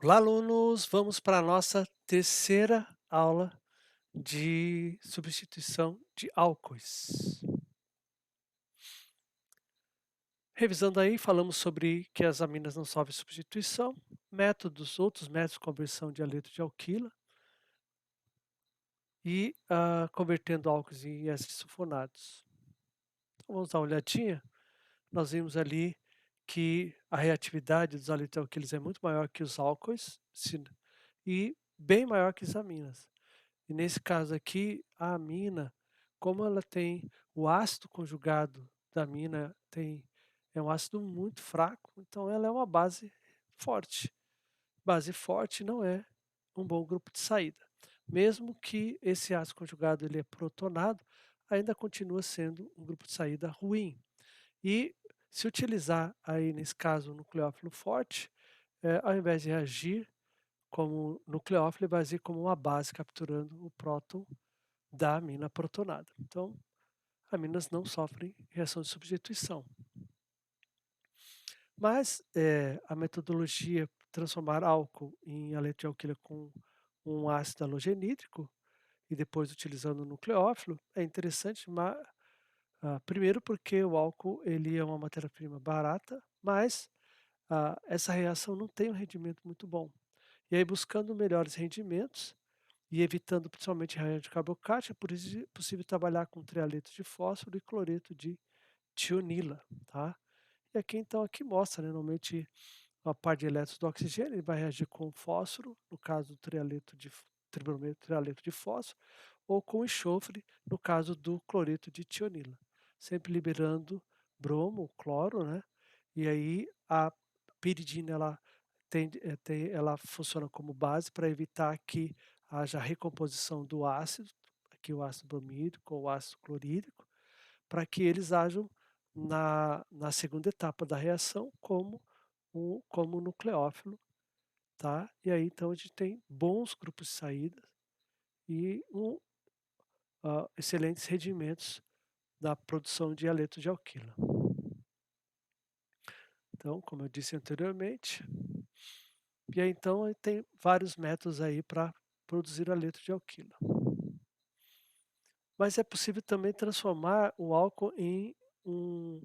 Olá, alunos! Vamos para a nossa terceira aula de substituição de álcoois. Revisando aí, falamos sobre que as aminas não sofrem substituição, outros métodos de conversão de haleto de alquila e convertendo álcoois em ésteres sulfonados. Então, vamos dar uma olhadinha. Nós vimos ali que a reatividade dos haletalquilas é muito maior que os álcoois e bem maior que as aminas. E nesse caso aqui, a amina, como ela tem o ácido conjugado da amina é um ácido muito fraco, então ela é uma base forte. Base forte não é um bom grupo de saída. Mesmo que esse ácido conjugado ele é protonado, ainda continua sendo um grupo de saída ruim. E se utilizar aí nesse caso o nucleófilo forte, ao invés de reagir como nucleófilo, ele vai agir como uma base capturando o próton da amina protonada. Então, aminas não sofrem reação de substituição. Mas a metodologia transformar álcool em haleto de alquila com um ácido halogenídrico e depois utilizando o nucleófilo é interessante, primeiro porque o álcool ele é uma matéria-prima barata, mas essa reação não tem um rendimento muito bom. E aí buscando melhores rendimentos e evitando principalmente raio de carbocátion, é possível trabalhar com trialeto de fósforo e cloreto de tionila, tá. E aqui então, aqui mostra, né, normalmente a par de elétrons do oxigênio, ele vai reagir com fósforo, no caso do trialeto de fósforo, ou com enxofre, no caso do cloreto de tionila, sempre liberando bromo, cloro, né, e aí a piridina ela funciona como base para evitar que haja recomposição do ácido, aqui o ácido bromídrico ou o ácido clorídrico, para que eles ajam na segunda etapa da reação como nucleófilo, tá. E aí então a gente tem bons grupos de saída e excelentes rendimentos da produção de haleto de alquila. Então, como eu disse anteriormente, e aí então aí tem vários métodos aí para produzir haleto de alquila. Mas é possível também transformar o álcool em um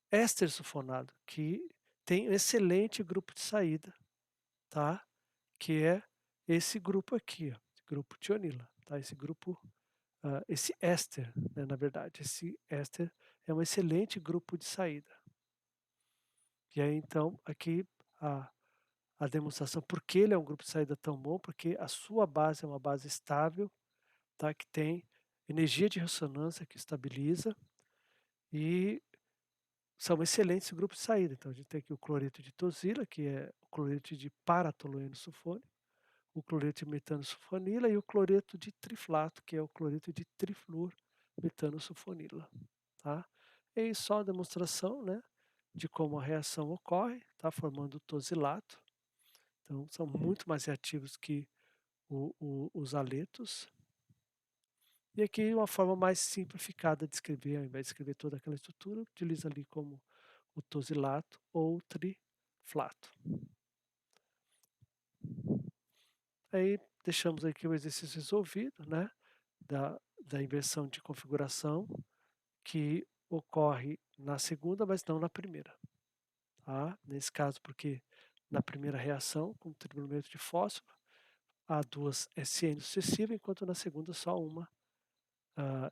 éster sulfonado, que tem um excelente grupo de saída, tá, que é esse grupo aqui, ó, esse grupo tionila, tá, esse éster, né, na verdade, esse éster é um excelente grupo de saída. E aí então aqui a a demonstração por que ele é um grupo de saída tão bom, porque a sua base é uma base estável, tá, que tem energia de ressonância que estabiliza e são excelentes grupos de saída. Então a gente tem aqui o cloreto de tosila, que é o cloreto de paratolueno sulfônico, o cloreto de metano sulfonila e o cloreto de triflato, que é o cloreto de trifluor metano sulfonila, tá. E aí só a demonstração, né, de como a reação ocorre, tá, formando o tosilato. Então são muito mais reativos que os haletos. E aqui uma forma mais simplificada de escrever, ao invés de escrever toda aquela estrutura, utiliza ali como o tosilato ou o triflato. Aí deixamos aqui o exercício resolvido, né, da inversão de configuração, que ocorre na segunda, mas não na primeira, tá. Nesse caso, porque na primeira reação com tribrometo de fósforo, há 2 SN sucessivas, enquanto na segunda só uma,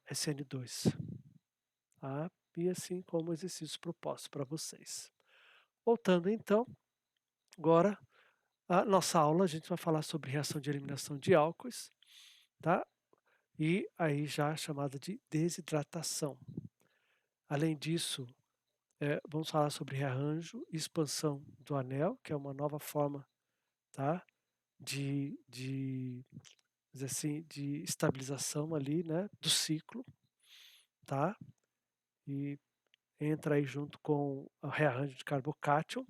SN2, tá. E assim como o exercício proposto para vocês. Voltando então, agora a nossa aula, a gente vai falar sobre reação de eliminação de álcoois, tá? E aí já chamada de desidratação. Além disso, vamos falar sobre rearranjo e expansão do anel, que é uma nova forma, tá? De dizer assim, de estabilização ali, né, do ciclo, tá? E entra aí junto com o rearranjo de carbocátion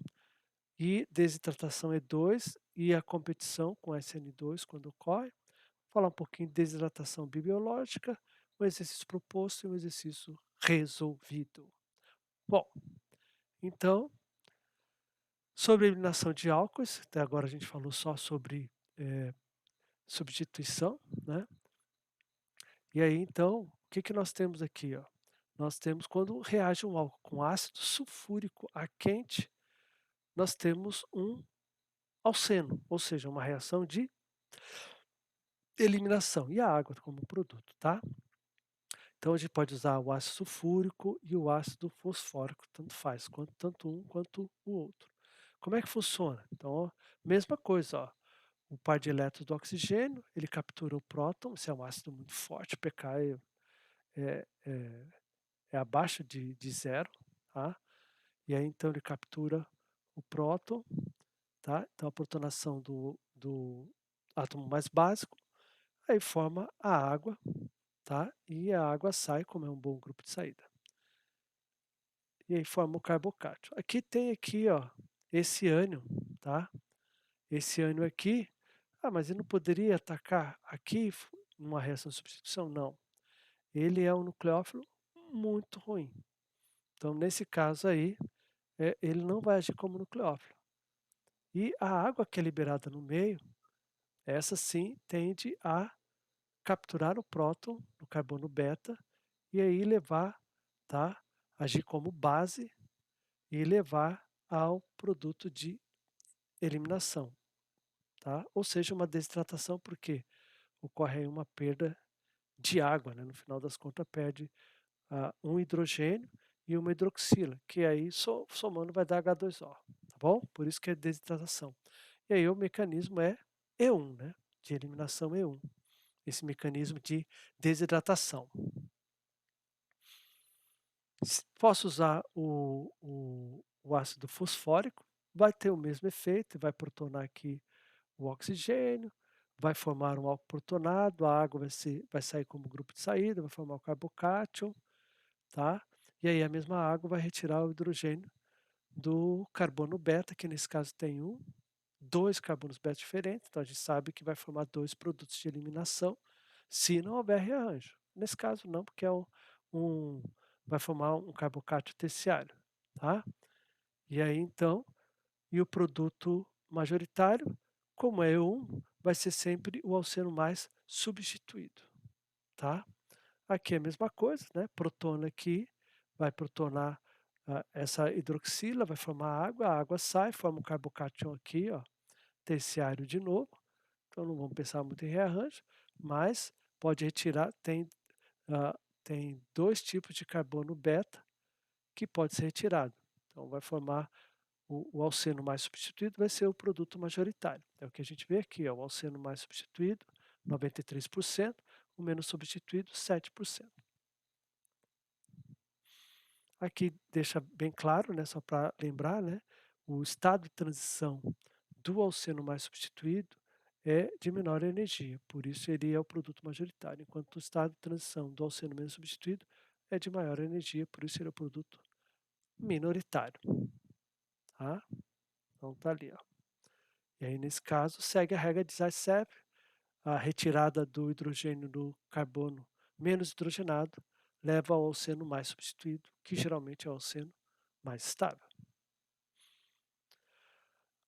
e desidratação E2 e a competição com SN2 quando ocorre. Falar um pouquinho de desidratação biológica, um exercício proposto e um exercício resolvido. Bom, então Sobre a eliminação de álcoois, até agora a gente falou só sobre, substituição, né. E aí então, o que que nós temos aqui, ó? Nós temos quando reage um álcool com ácido sulfúrico a quente, nós temos um alceno, ou seja, uma reação de eliminação, e a água como produto, tá. Então a gente pode usar o ácido sulfúrico e o ácido fosfórico, tanto faz, tanto um quanto o outro. Como é que funciona? Então, ó, mesma coisa, ó, o par de elétrons do oxigênio, ele captura o próton, esse é um ácido muito forte, pK é é abaixo de 0, tá. E aí então ele captura o próton, tá. Então a protonação do átomo mais básico, aí forma a água, tá, e a água sai, como é um bom grupo de saída. E aí forma o carbocátio. Aqui tem aqui, ó, esse ânion, tá. Esse ânion aqui, mas ele não poderia atacar aqui numa reação de substituição? Não, ele é um nucleófilo muito ruim. Então nesse caso aí, ele não vai agir como nucleófilo. E a água que é liberada no meio, essa sim tende a capturar o próton no carbono beta e aí levar, tá, agir como base e levar ao produto de eliminação, tá. Ou seja, uma desidratação, porque ocorre aí uma perda de água, né, no final das contas perde, um hidrogênio e uma hidroxila, que aí somando vai dar H2O, tá bom? Por isso que é desidratação. E aí o mecanismo é E1, né, de eliminação E1, esse mecanismo de desidratação. Posso usar o ácido fosfórico, vai ter o mesmo efeito, vai protonar aqui o oxigênio, vai formar um álcool protonado, a água vai sair como grupo de saída, vai formar o carbocátion, tá. E aí a mesma água vai retirar o hidrogênio do carbono beta, que nesse caso tem 2 carbonos beta diferentes, então a gente sabe que vai formar 2 produtos de eliminação, se não houver rearranjo. Nesse caso não, porque é um vai formar um carbocátio terciário, tá. E aí então, e o produto majoritário, como é E1, vai ser sempre o alceno mais substituído, tá. Aqui é a mesma coisa, né, protona aqui, vai protonar, essa hidroxila, vai formar água, a água sai, forma um carbocátion aqui, ó, terciário de novo, então não vamos pensar muito em rearranjo, mas pode retirar, hã, tem 2 tipos de carbono beta que pode ser retirado. Então vai formar o alceno mais substituído, vai ser o produto majoritário. É o que a gente vê aqui, ó, o alceno mais substituído, 93%, o menos substituído, 7%. Aqui deixa bem claro, né, só para lembrar, né, o estado de transição do alceno mais substituído é de menor energia, por isso ele é o produto majoritário, enquanto o estado de transição do alceno menos substituído é de maior energia, por isso ele é o produto minoritário, tá. Então tá ali, ó. E aí nesse caso segue a regra de Zaitsev, a retirada do hidrogênio do carbono menos hidrogenado leva ao alceno mais substituído, que geralmente é o alceno mais estável.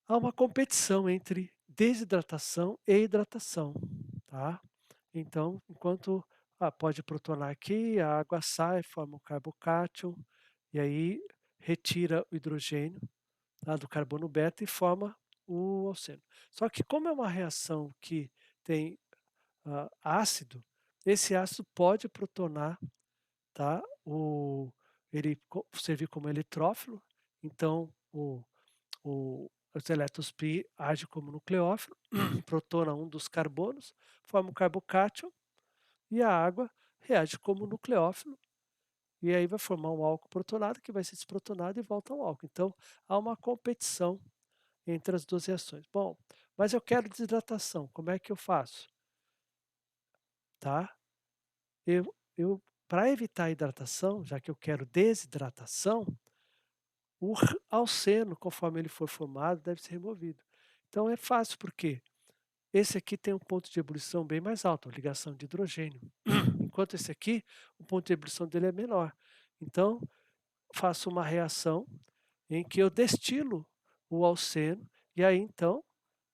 Há uma competição entre desidratação e hidratação, tá. Então, enquanto, pode protonar aqui, a água sai, forma o carbocátion, e aí retira o hidrogênio, tá, do carbono beta e forma o alceno. Só que como é uma reação que tem, ácido, esse ácido pode protonar, tá, ele servir como eletrófilo, então os elétrons π agem como nucleófilo, protona um dos carbonos, forma o carbocátion e a água reage como nucleófilo, e aí vai formar um álcool protonado que vai ser desprotonado e volta ao álcool. Então, há uma competição entre as 2 reações. Bom, mas eu quero desidratação, como é que eu faço? Tá? Eu para evitar a hidratação, já que eu quero desidratação, o alceno, conforme ele for formado, deve ser removido. Então é fácil, porque esse aqui tem um ponto de ebulição bem mais alto, a ligação de hidrogênio, enquanto esse aqui, o ponto de ebulição dele é menor. Então, faço uma reação em que eu destilo o alceno, e aí então,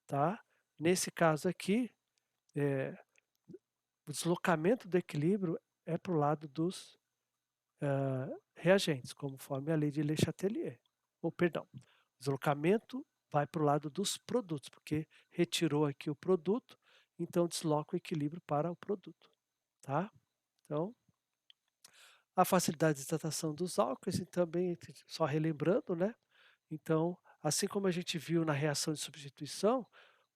tá, nesse caso aqui, eh, o deslocamento do equilíbrio é para o lado dos reagentes, conforme a lei de Le Chatelier. Ou perdão, o deslocamento vai para o lado dos produtos, porque retirou aqui o produto, então desloca o equilíbrio para o produto, tá? Então, a facilidade de hidratação dos álcoois e também, só relembrando, né, então, assim como a gente viu na reação de substituição,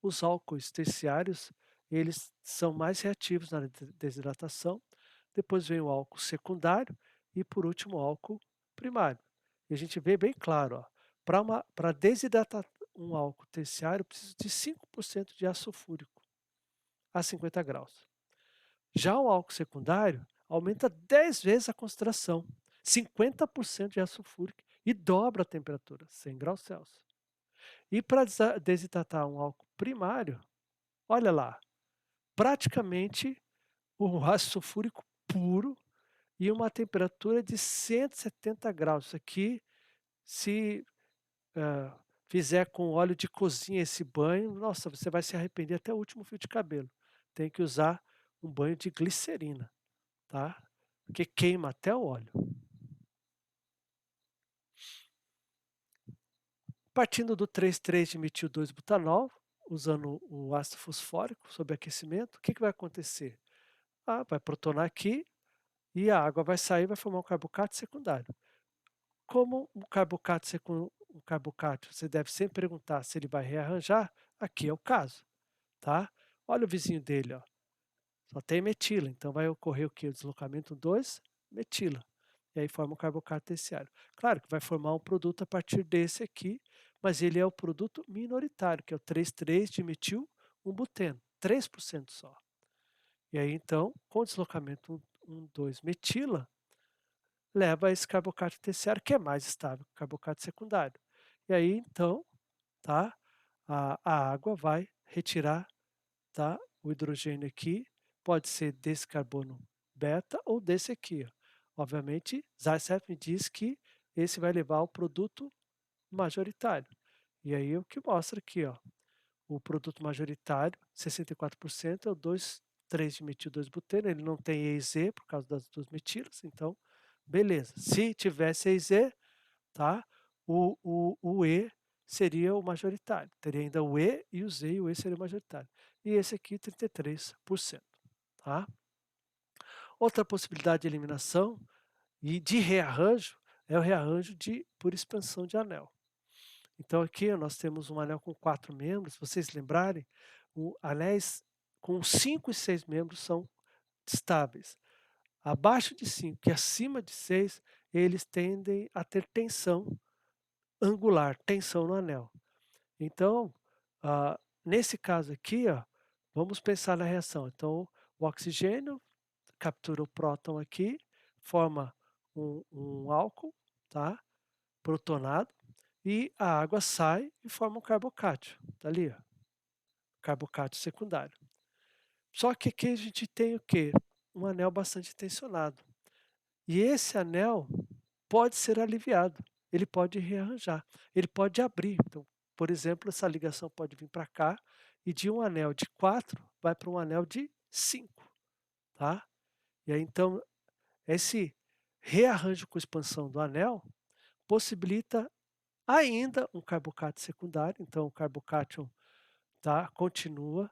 os álcoois terciários, eles são mais reativos na desidratação, depois vem o álcool secundário e, por último, o álcool primário. E a gente vê bem claro, para desidratar um álcool terciário, eu preciso de 5% de ácido sulfúrico a 50 graus. Já o álcool secundário aumenta 10 vezes a concentração, 50% de ácido sulfúrico e dobra a temperatura, 100 graus Celsius. E para desidratar um álcool primário, olha lá, praticamente o ácido sulfúrico puro e uma temperatura de 170 graus. Isso aqui, se fizer com óleo de cozinha esse banho, nossa, você vai se arrepender até o último fio de cabelo. Tem que usar um banho de glicerina, tá? Porque queima até o óleo. Partindo do 3,3-dimetil-2-butanol, usando o ácido fosfórico sob aquecimento, o que vai acontecer? Vai protonar aqui e a água vai sair, vai formar um carbocato secundário. Como um carbocato, você deve sempre perguntar se ele vai rearranjar, aqui é o caso, tá? Olha o vizinho dele, ó, só tem metila, então vai ocorrer o quê? O deslocamento 2, metila, e aí forma um carbocato terciário. Claro que vai formar um produto a partir desse aqui, mas ele é o produto minoritário, que é o 3,3-dimetil-1-buteno, 3% só. E aí então, com o deslocamento 1,2-metila, leva a esse carbocato terciário, que é mais estável que o carbocato secundário. E aí então, tá, a água vai retirar, tá, o hidrogênio aqui, pode ser desse carbono beta ou desse aqui, ó. Obviamente, Zaitsev me diz que esse vai levar ao produto majoritário. E aí o que mostra aqui, ó, o produto majoritário, 64% é o 2,3-dimetil-2-buteno, ele não tem E e Z por causa das duas metilas, então beleza. Se tivesse E e Z, tá, o E seria o majoritário, teria ainda o E e o Z, e o E seria o majoritário. E esse aqui 33%, tá. Outra possibilidade de eliminação e de rearranjo, é o rearranjo por expansão de anel. Então aqui nós temos um anel com 4 membros, se vocês lembrarem, anéis com 5 e 6 membros são estáveis. Abaixo de 5 e acima de 6, eles tendem a ter tensão angular, tensão no anel. Então, nesse caso aqui, ó, vamos pensar na reação. Então, o oxigênio captura o próton aqui, forma um álcool, tá, protonado, e a água sai e forma um carbocátio, tá ali, ó, carbocátio secundário. Só que aqui a gente tem o quê? Um anel bastante tensionado. E esse anel pode ser aliviado, ele pode rearranjar, ele pode abrir. Então, por exemplo, essa ligação pode vir para cá e de um anel de 4 vai para um anel de 5, tá? E aí então, esse rearranjo com expansão do anel possibilita ainda um carbocato secundário, então o carbocátion, tá, continua,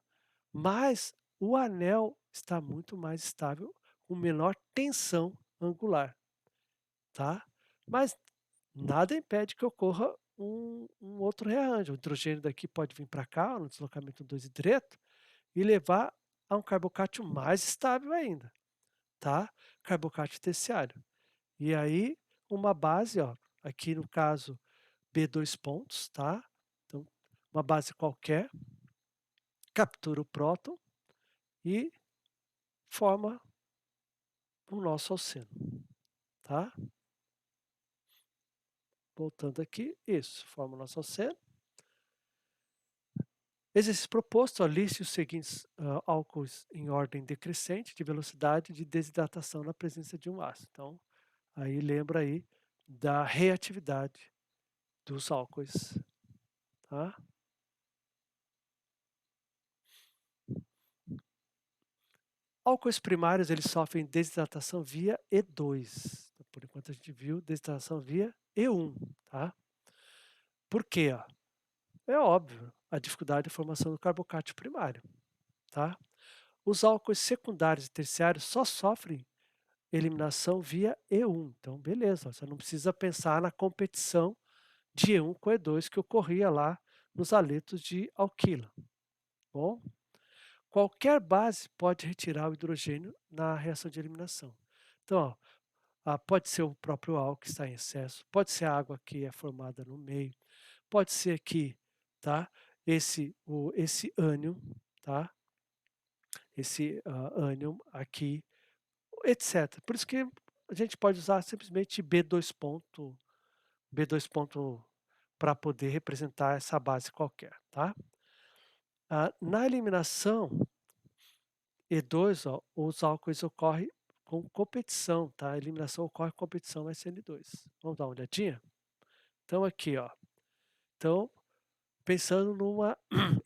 mas o anel está muito mais estável, com menor tensão angular, tá. Mas nada impede que ocorra um outro rearranjo, o hidrogênio daqui pode vir para cá, no deslocamento 2 hidreto, e levar a um carbocátion mais estável ainda, tá, carbocátion terciário. E aí, uma base, ó, aqui no caso B2 pontos, tá, então uma base qualquer, captura o próton e forma o nosso alceno, tá. Voltando aqui, isso, forma o nosso alceno. Exercício proposto, ó, liste os seguintes álcoois em ordem decrescente de velocidade de desidratação na presença de um ácido. Então, aí lembra aí da reatividade dos álcoois. tá? Álcoois primários, eles sofrem desidratação via E2. Por enquanto a gente viu desidratação via E1, tá? Por quê, ó? É óbvio, a dificuldade de formação do carbocátion primário, tá? Os álcoois secundários e terciários só sofrem eliminação via E1. Então, beleza, você não precisa pensar na competição de E1 com E2 que ocorria lá nos haletos de alquila. Bom, qualquer base pode retirar o hidrogênio na reação de eliminação. Então, ó, pode ser o próprio álcool que está em excesso, pode ser a água que é formada no meio, pode ser aqui, tá? Esse ânion, tá? Esse ânion aqui, etc. Por isso que a gente pode usar simplesmente B2 ponto, B2 ponto para poder representar essa base qualquer, tá? Na eliminação E2, ó, os álcoois ocorrem com competição, tá? A eliminação ocorre com competição SN2. Vamos dar uma olhadinha? Então aqui, ó. Então, pensando numa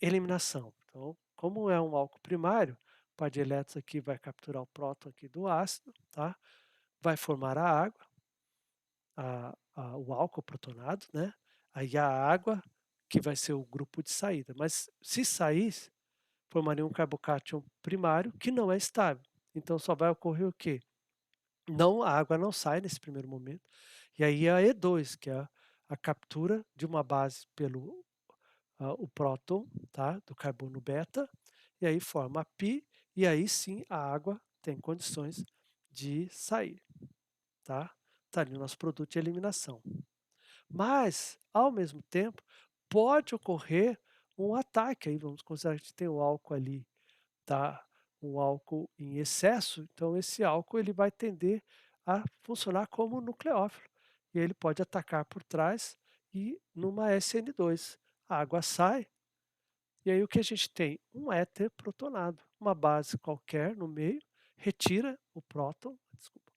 eliminação. Então, como é um álcool primário, o par de elétrons aqui vai capturar o próton aqui do ácido, tá? Vai formar a água, o álcool protonado, né? Aí a água, que vai ser o grupo de saída. Mas se sair, formaria um carbocátion primário que não é estável. Então só vai ocorrer o quê? Não, a água não sai nesse primeiro momento. E aí a E2, que é a captura de uma base pelo o próton, tá? Do carbono beta, e aí forma a π, e aí sim a água tem condições de sair, tá? Tá ali o nosso produto de eliminação. Mas, ao mesmo tempo, pode ocorrer um ataque, aí vamos considerar que tem o álcool ali, tá? Um álcool em excesso, então esse álcool ele vai tender a funcionar como nucleófilo, e ele pode atacar por trás e numa SN2. A água sai, e aí o que a gente tem? Um éter protonado, uma base qualquer no meio, retira o próton, desculpa,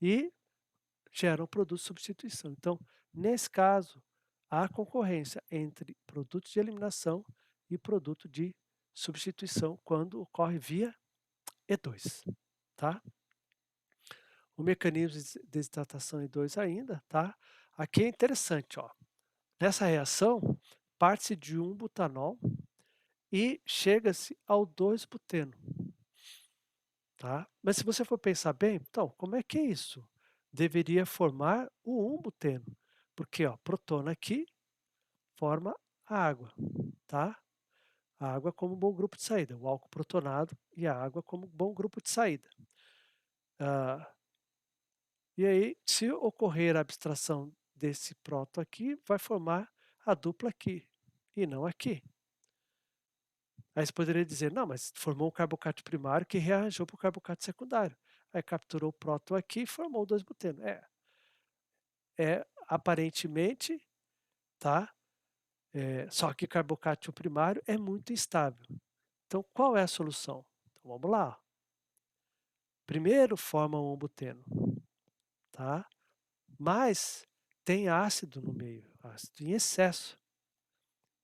e gera um produto de substituição. Então, nesse caso, há concorrência entre produto de eliminação e produto de substituição quando ocorre via E2, tá? O mecanismo de desidratação E2 ainda, tá? Aqui é interessante, ó. Nessa reação, parte-se de um butanol e chega-se ao 2-buteno, tá? Mas se você for pensar bem, então, como é que é isso? Deveria formar o 1-buteno, porque, ó, protona aqui forma a água, tá? A água como bom grupo de saída, o álcool protonado e a água como bom grupo de saída. E aí, se ocorrer a abstração desse próton aqui, vai formar a dupla aqui, e não aqui. Aí você poderia dizer, não, mas formou um carbocato primário que rearranjou para o carbocato secundário. Aí capturou o próton aqui e formou o 2-buteno. Aparentemente, tá? Só que carbocato primário é muito instável. Então, qual é a solução? Então, vamos lá. Primeiro forma um buteno, tá? Mas tem ácido no meio, ácido em excesso.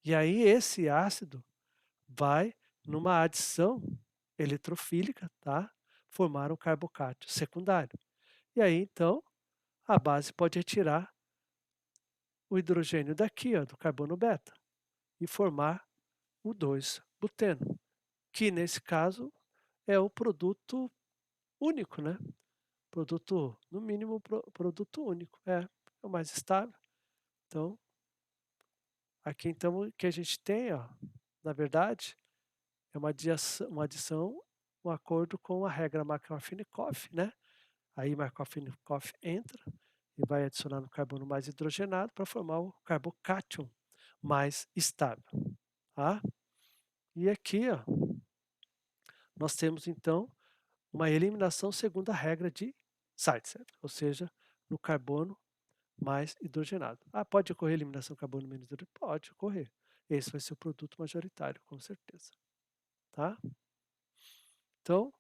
E aí esse ácido vai numa adição eletrofílica, tá? Formar um carbocátio secundário. E aí então a base pode retirar o hidrogênio daqui, ó, do carbono beta, e formar o 2-buteno, que nesse caso é o produto único, né? Produto, no mínimo, produto único. É o mais estável. Então, aqui então o que a gente tem, ó, na verdade, é uma adição, um acordo com a regra Markov-Finikov, né? Aí Markov-Finikov entra e vai adicionar no carbono mais hidrogenado para formar o carbocátion mais estável, tá? E aqui, ó, nós temos então uma eliminação segundo a regra de Zaitsev, ou seja, no carbono mais hidrogenado. Pode ocorrer eliminação carbono menos hidrogenado? Pode ocorrer. Esse vai ser o produto majoritário, com certeza, tá? Então,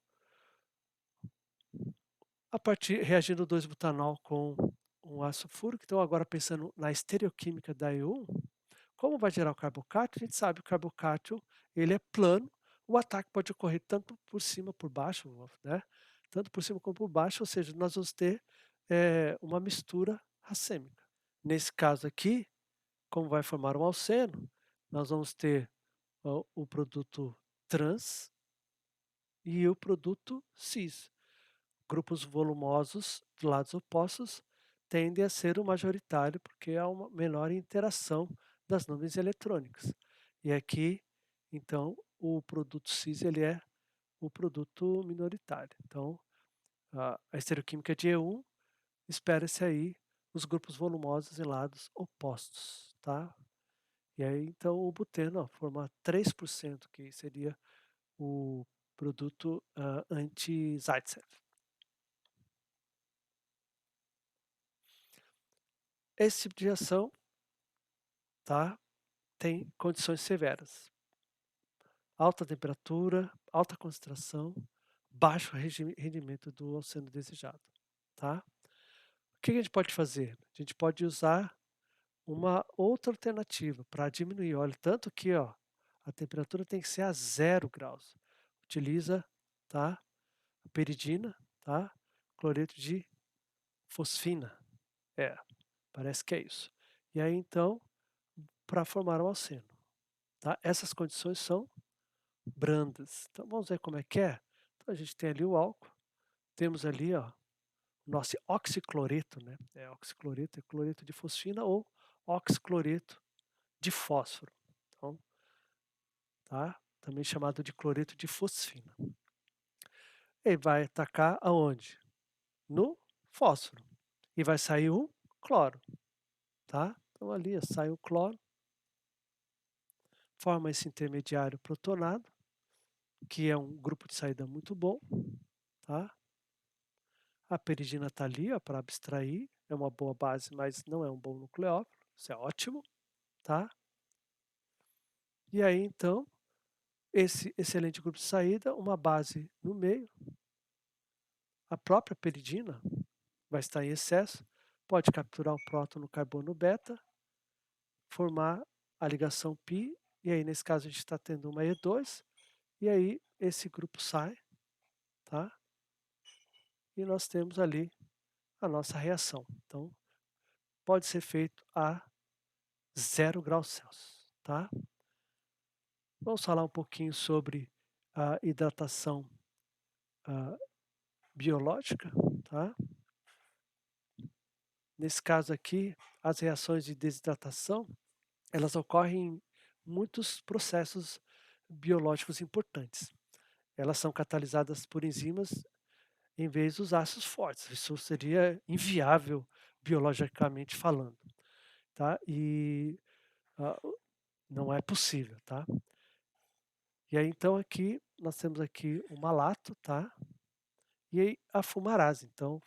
a partir reagindo 2-butanol com um ácido fúrico, então agora pensando na estereoquímica da E1, Como vai gerar o carbocátio, a gente sabe que o carbocátio, ele é plano, o ataque pode ocorrer tanto por cima, por baixo, né, tanto por cima como por baixo, ou seja, nós vamos ter, uma mistura racêmica. Nesse caso aqui, como vai formar um alceno, nós vamos ter o produto trans e o produto cis. Grupos volumosos de lados opostos tendem a ser o majoritário, porque há uma menor interação das nuvens eletrônicas. E aqui, então, o produto cis ele é o produto minoritário. Então, a estereoquímica de E1, espera-se aí os grupos volumosos em lados opostos, tá? E aí, então, o buteno, ó, forma 3%, que seria o produto anti-Zaitsev. Esse tipo de reação, tá, tem condições severas. Alta temperatura, alta concentração, baixo rendimento do alceno desejado, tá? O que a gente pode fazer? A gente pode usar uma outra alternativa para diminuir, olha, tanto que, ó, a temperatura tem que ser a 0 graus. Utiliza, tá, a peridina, tá, cloreto de fosfina. É, parece que é isso. E aí, então, para formar o alceno, tá? Essas condições são brandas. Então vamos ver como é que é? Então a gente tem ali o álcool, temos ali, ó, nosso oxicloreto, né? Oxicloreto é cloreto de fosfina ou oxicloreto de fósforo. Então, tá? Também chamado de cloreto de fosfina. Ele vai atacar aonde? No fósforo. E vai sair o cloro, tá? Então ali ó, sai o cloro, forma esse intermediário protonado, que é um grupo de saída muito bom, tá? A peridina está ali para abstrair, é uma boa base, mas não é um bom nucleófilo, isso é ótimo, tá? E aí, então, esse excelente grupo de saída, uma base no meio, a própria peridina vai estar em excesso, pode capturar o próton no carbono beta, formar a ligação π, e aí nesse caso a gente está tendo uma E2, e aí esse grupo sai, tá? E nós temos ali a nossa reação. Então, pode ser feito a 0 graus Celsius, tá? Vamos falar um pouquinho sobre a hidratação ah, biológica, tá? Nesse caso aqui, as reações de desidratação, elas ocorrem em muitos processos biológicos importantes. Elas são catalisadas por enzimas em vez dos ácidos fortes. Isso seria inviável biologicamente falando, tá? E ah, não é possível, tá? E aí então aqui nós temos aqui o malato, tá? E aí a fumarase, então,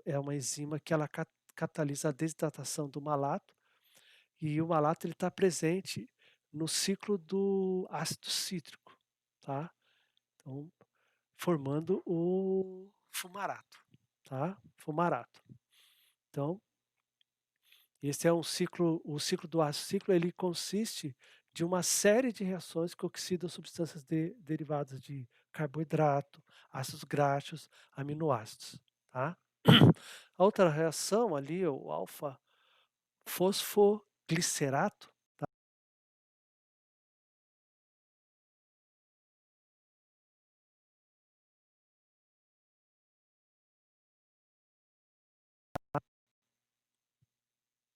é uma enzima que ela catalisa a desidratação do malato, e o malato ele está presente no ciclo do ácido cítrico, tá? Então, formando o fumarato, tá? Fumarato. Então, esse é um ciclo, o ciclo do ácido cítrico, ele consiste de uma série de reações que oxidam substâncias derivadas de carboidrato, ácidos graxos, aminoácidos, tá? A outra reação ali, o alfa fosfoglicerato,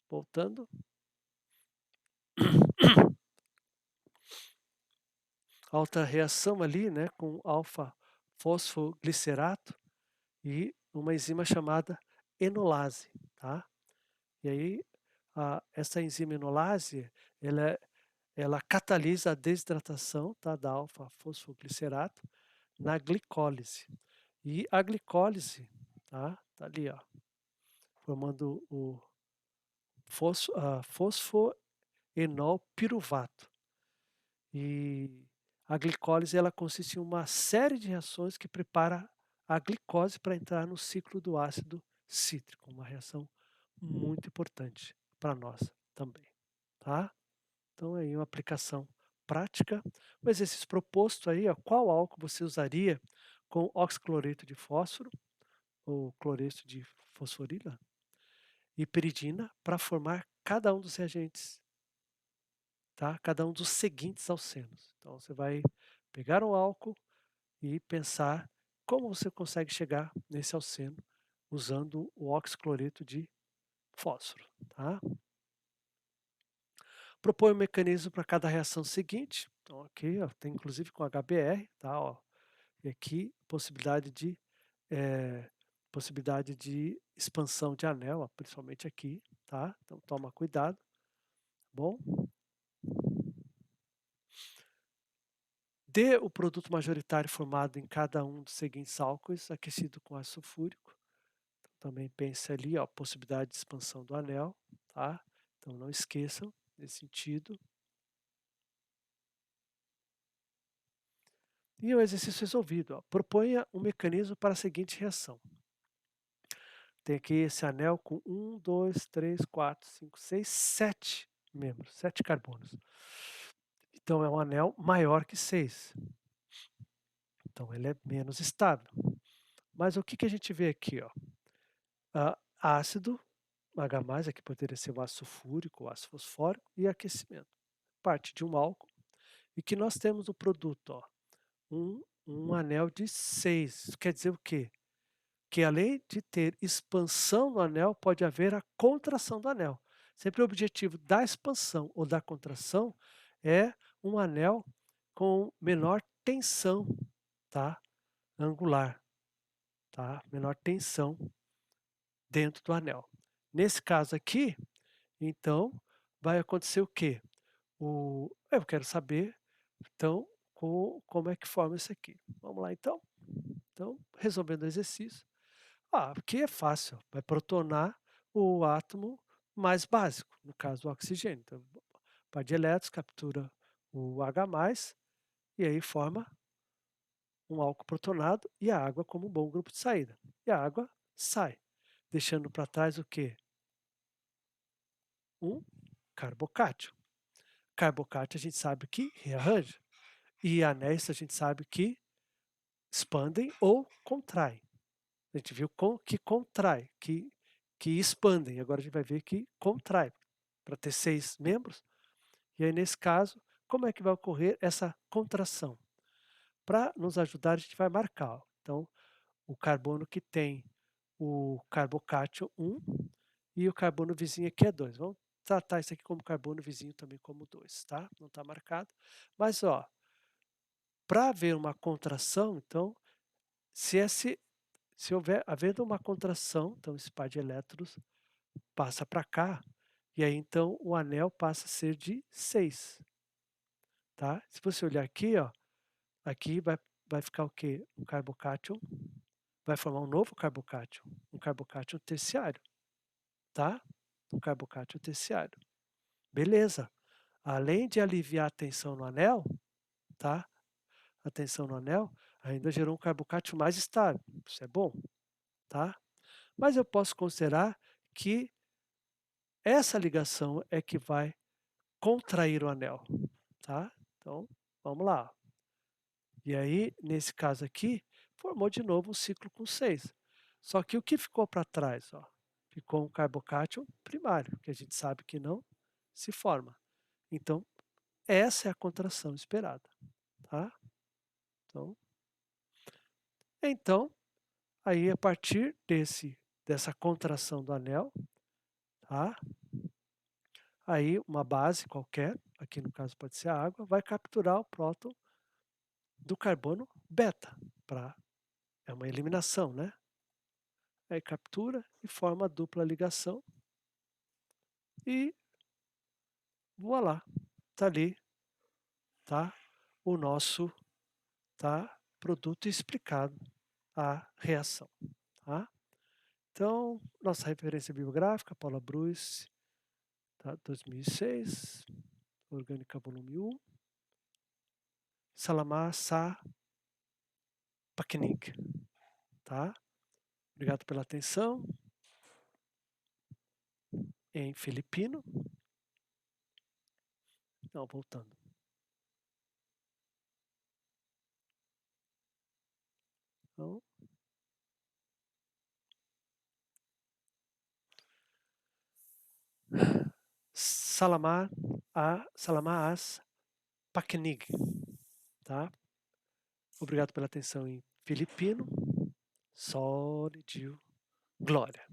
voltando, a outra reação ali, né, com alfa fosfoglicerato e uma enzima chamada enolase, tá? E aí, essa enzima enolase, ela, ela catalisa a desidratação, tá, da alfa fosfoglicerato na glicólise. E a glicólise, tá ali, ó, formando o fosfoenolpiruvato. E a glicólise ela consiste em uma série de reações que prepara a glicose para entrar no ciclo do ácido cítrico, uma reação muito importante para nós também, tá? Então aí uma aplicação prática. O exercício proposto aí, ó, qual álcool você usaria com oxicloreto de fósforo ou cloreto de fosforila e piridina para formar cada um dos reagentes, tá? Cada um dos seguintes alcenos. Então você vai pegar um álcool e pensar como você consegue chegar nesse alceno usando o oxicloreto de fósforo, tá? Propõe um mecanismo para cada reação seguinte. Então aqui, ó, tem inclusive com HBr, tá, ó. E aqui eh, possibilidade de expansão de anel, ó, principalmente aqui, tá? Então toma cuidado, tá bom? Dê o produto majoritário formado em cada um dos seguintes álcoois aquecido com ácido sulfúrico. Então, também pense ali, ó, possibilidade de expansão do anel, tá? Então não esqueçam nesse sentido. E o exercício resolvido, ó, proponha um mecanismo para a seguinte reação. Tem aqui esse anel com 1, 2, 3, 4, 5, 6, 7 membros, 7 carbonos. Então é um anel maior que 6. Então ele é menos estável. Mas o que que a gente vê aqui, ó? Ácido, H+, aqui poderia ser o ácido sulfúrico, o ácido fosfórico e aquecimento. Parte de um álcool. E que nós temos o produto, ó, um anel de 6. Isso quer dizer o quê? Que além de ter expansão no anel, pode haver a contração do anel. Sempre o objetivo da expansão ou da contração é um anel com menor tensão, tá? Angular, tá? Menor tensão dentro do anel. Nesse caso aqui, então, vai acontecer o quê? Eu quero saber, então, como é que forma isso aqui. Vamos lá então? Então, resolvendo o exercício. Aqui é fácil, vai protonar o átomo mais básico, no caso o oxigênio. Então, par de elétrons captura o H+, e aí forma um álcool protonado e a água como um bom grupo de saída. E a água sai, deixando para trás o quê? Um carbocátio. Carbocátio a gente sabe que rearranja. E anéis a gente sabe que expandem ou contraem. A gente viu que contrai, que expandem. Agora a gente vai ver que contrai, para ter 6 membros. E aí, nesse caso, como é que vai ocorrer essa contração? Para nos ajudar, a gente vai marcar. Ó. Então, o carbono que tem o carbocátio 1 e o carbono vizinho aqui é 2. Vamos tratar isso aqui como carbono vizinho também como 2, tá? Não está marcado. Mas, ó, para haver uma contração, então, se houver havendo uma contração, então esse par de elétrons passa para cá, e aí então o anel passa a ser de 6, tá? Se você olhar aqui, ó, aqui vai ficar o quê? Um carbocátio, vai formar um novo carbocátio, um carbocátio terciário, tá? Um carbocátio terciário. Beleza. Além de aliviar a tensão no anel, tá? A tensão no anel, ainda gerou um carbocátio mais estável. Isso é bom, tá? Mas eu posso considerar que essa ligação é que vai contrair o anel, tá? Então, vamos lá. E aí, nesse caso aqui, formou de novo um ciclo com 6. Só que o que ficou para trás? Ó? Ficou um carbocátio primário, que a gente sabe que não se forma. Então, essa é a contração esperada, tá? Então, aí a partir dessa contração do anel, tá? Aí uma base qualquer, aqui no caso pode ser a água, vai capturar o próton do carbono beta, é uma eliminação, né? Aí captura e forma a dupla ligação e voilá, tá ali, tá? O nosso, tá? Produto explicado, a reação, tá? Então, nossa referência bibliográfica, Paula Bruce, tá? 2006, Orgânica volume 1, Salamá Sa Paknig, tá? Obrigado pela atenção. Em filipino. Não, voltando. Então, Salamá as Paknig, tá? Obrigado pela atenção em filipino. Sol, Dio, glória.